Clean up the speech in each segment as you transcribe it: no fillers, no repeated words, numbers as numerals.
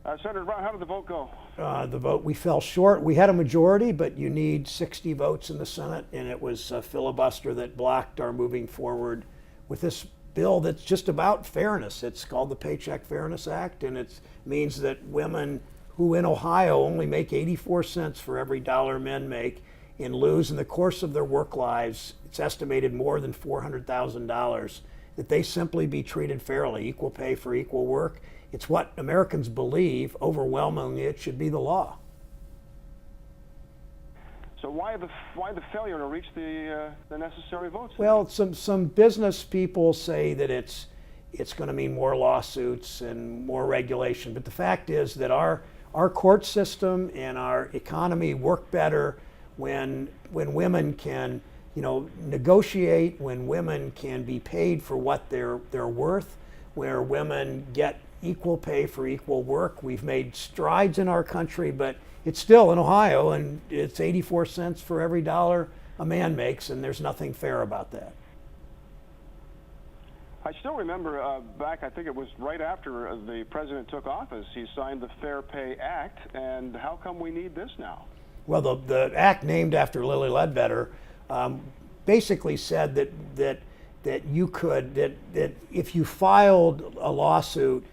Senator Brown, how did the vote go? We fell short. We had a majority, but you need 60 votes in the Senate, and it was a filibuster that blocked our moving forward with this bill that's just about fairness. It's called the Paycheck Fairness Act, and it means that women who in Ohio only make 84 cents for every dollar men make and lose in the course of their work lives, it's estimated more than $400,000, that they simply be treated fairly, equal pay for equal work. It's what Americans believe. Overwhelmingly, it should be the law. So why the failure to reach the necessary votes? Well, some business people say that it's going to mean more lawsuits and more regulation, but the fact is that our court system and our economy work better when women can, negotiate, when women can be paid for what they're worth, where women get equal pay for equal work. We've made strides in our country, but it's still in Ohio, and it's 84 cents for every dollar a man makes, and there's nothing fair about that. I still remember back, I think it was right after the president took office, he signed the Fair Pay Act, and how come we need this now? Well, the act named after Lilly Ledbetter basically said that if you filed a lawsuit,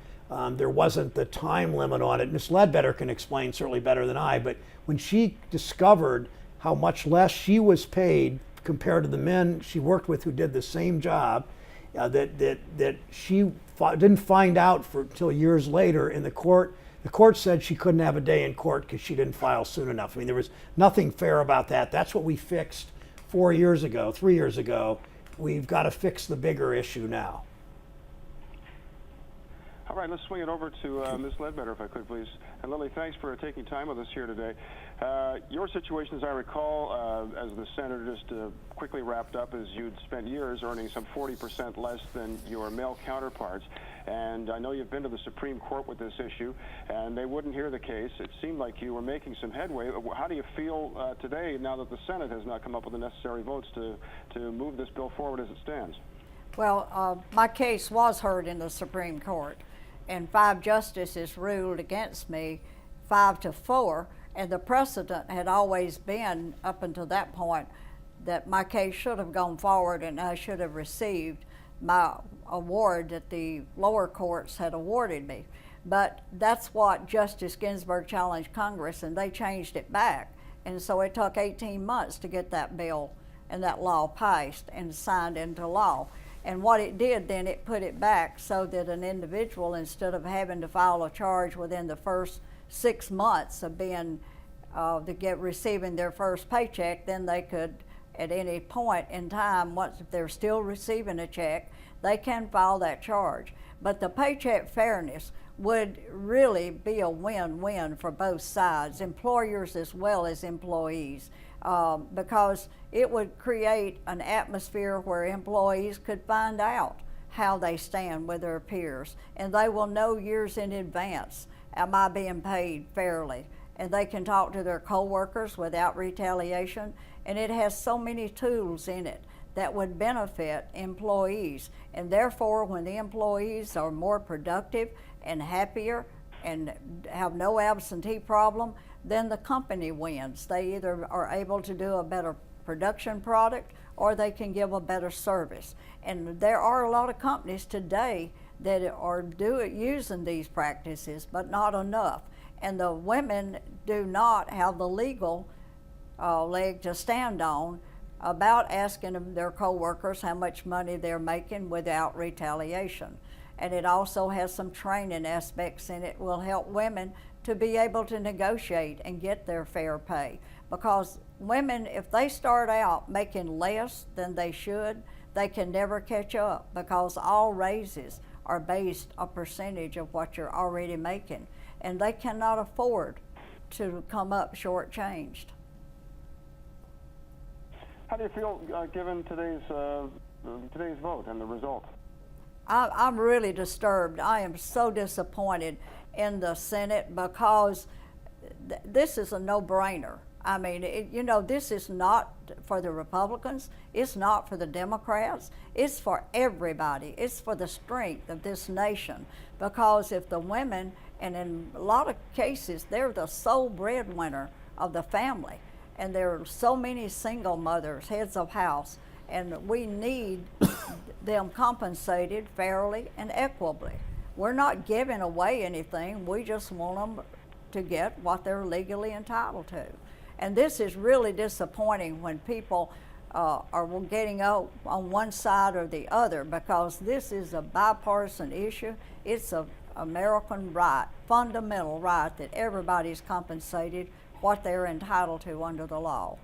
there wasn't the time limit on it. Ms. Ledbetter can explain certainly better than I, but when she discovered how much less she was paid compared to the men she worked with who did the same job, that she didn't find out until years later in the court. The court said she couldn't have a day in court because she didn't file soon enough. I mean, there was nothing fair about that. That's what we fixed 3 years ago. We've got to fix the bigger issue now. All right, let's swing it over to Ms. Ledbetter, if I could, please. And Lilly, thanks for taking time with us here today. Your situation, as I recall, as the senator just quickly wrapped up, is you'd spent years earning some 40% less than your male counterparts. And I know you've been to the Supreme Court with this issue, and they wouldn't hear the case. It seemed like you were making some headway. How do you feel today, now that the Senate has not come up with the necessary votes to move this bill forward as it stands? Well, my case was heard in the Supreme Court, and 5 justices ruled against me 5-4, and the precedent had always been, up until that point, that my case should have gone forward and I should have received my award that the lower courts had awarded me. But that's what Justice Ginsburg challenged Congress, and they changed it back. And so it took 18 months to get that bill and that law passed and signed into law. And what it did then, it put it back so that an individual, instead of having to file a charge within the first 6 months of being receiving their first paycheck, then they could, at any point in time, once if they're still receiving a check, they can file that charge. But the paycheck fairness would really be a win-win for both sides, employers as well as employees. Because it would create an atmosphere where employees could find out how they stand with their peers, and they will know years in advance, am I being paid fairly? And they can talk to their coworkers without retaliation, and it has so many tools in it that would benefit employees. And therefore, when the employees are more productive and happier and have no absentee problem, then the company wins. They either are able to do a better production product or they can give a better service. And there are a lot of companies today that are using these practices, but not enough. And the women do not have the legal leg to stand on about asking their coworkers how much money they're making without retaliation. And it also has some training aspects in it, will help women to be able to negotiate and get their fair pay. Because women, if they start out making less than they should, they can never catch up, because all raises are based a percentage of what you're already making, and they cannot afford to come up shortchanged. How do you feel given today's vote and the result? I'm really disturbed. I am so disappointed in the Senate, because this is a no-brainer. I mean, you know, this is not for the Republicans. It's not for the Democrats. It's for everybody. It's for the strength of this nation. Because if the women, and in a lot of cases, they're the sole breadwinner of the family. And there are so many single mothers, heads of house, and we need them compensated fairly and equitably. We're not giving away anything. We just want them to get what they're legally entitled to. And this is really disappointing when people are getting out on one side or the other, because this is a bipartisan issue. It's an American right, fundamental right, that everybody's compensated what they're entitled to under the law.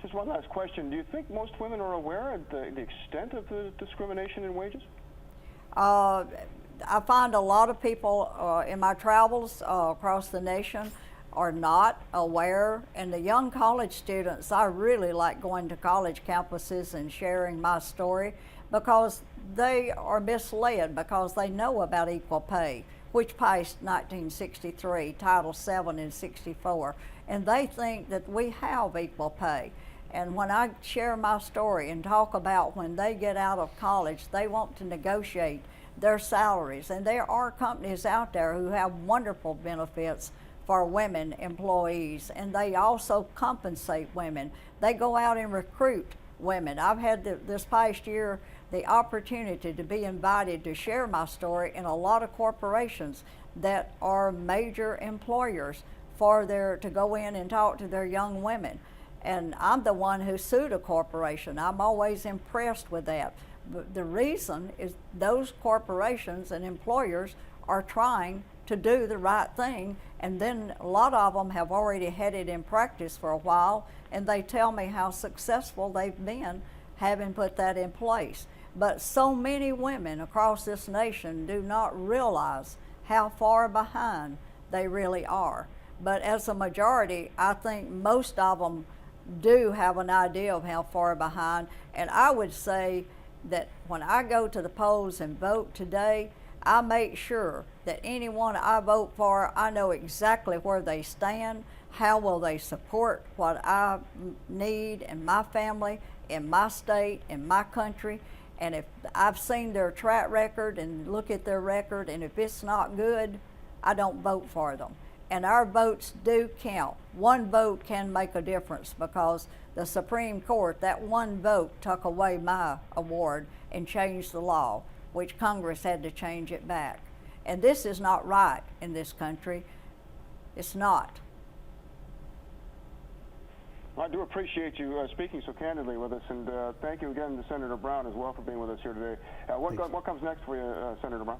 Just one last question. Do you think most women are aware of the extent of the discrimination in wages? I find a lot of people in my travels across the nation are not aware, and the young college students, I really like going to college campuses and sharing my story, because they are misled because they know about equal pay, which passed 1963, Title VII in 64, and they think that we have equal pay. And when I share my story and talk about when they get out of college, they want to negotiate their salaries, and there are companies out there who have wonderful benefits for women employees, and they also compensate women. They go out and recruit women. I've had this past year the opportunity to be invited to share my story in a lot of corporations that are major employers to go in and talk to their young women. And I'm the one who sued a corporation. I'm always impressed with that. But the reason is those corporations and employers are trying to do the right thing, and then a lot of them have already had it in practice for a while, and they tell me how successful they've been having put that in place. But so many women across this nation do not realize how far behind they really are. But as a majority, I think most of them do have an idea of how far behind, and I would say that when I go to the polls and vote today, I make sure that anyone I vote for, I know exactly where they stand, how will they support what I need in my family, in my state, in my country. And if I've seen their track record and look at their record, and if it's not good, I don't vote for them. And our votes do count. One vote can make a difference, because the Supreme Court, that one vote took away my award and changed the law, which Congress had to change it back. And this is not right in this country. It's not. Well, I do appreciate you speaking so candidly with us, and thank you again to Senator Brown as well for being with us here today. What comes next for you, Senator Brown?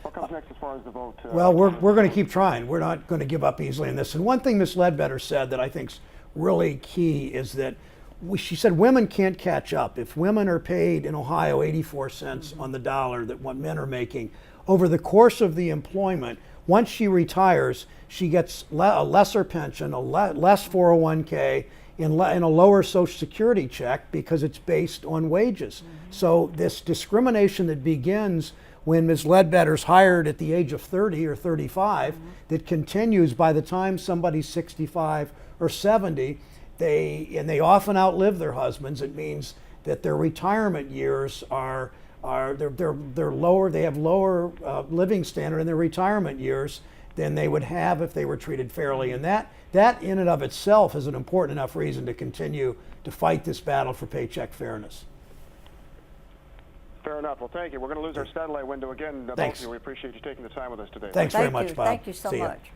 What comes next as far as the vote? Well, we're going to keep trying. We're not going to give up easily in this. And one thing Ms. Ledbetter said that I think's really key is that she said women can't catch up. If women are paid in Ohio 84 cents on the dollar that what men are making, over the course of the employment, once she retires, she gets a lesser pension, less 401k, and a lower Social Security check, because it's based on wages. So this discrimination that begins when Ms. Ledbetter's hired at the age of 30 or 35, that continues by the time somebody's 65 or 70, they often outlive their husbands. It means that their retirement years they're lower. They have lower living standard in their retirement years than they would have if they were treated fairly. And that in and of itself is an important enough reason to continue to fight this battle for paycheck fairness. Fair enough. Well, thank you. We're going to lose our satellite window again. Thanks. Both of you. We appreciate you taking the time with us today. Thanks very much, Bob. Thank you so See ya. much.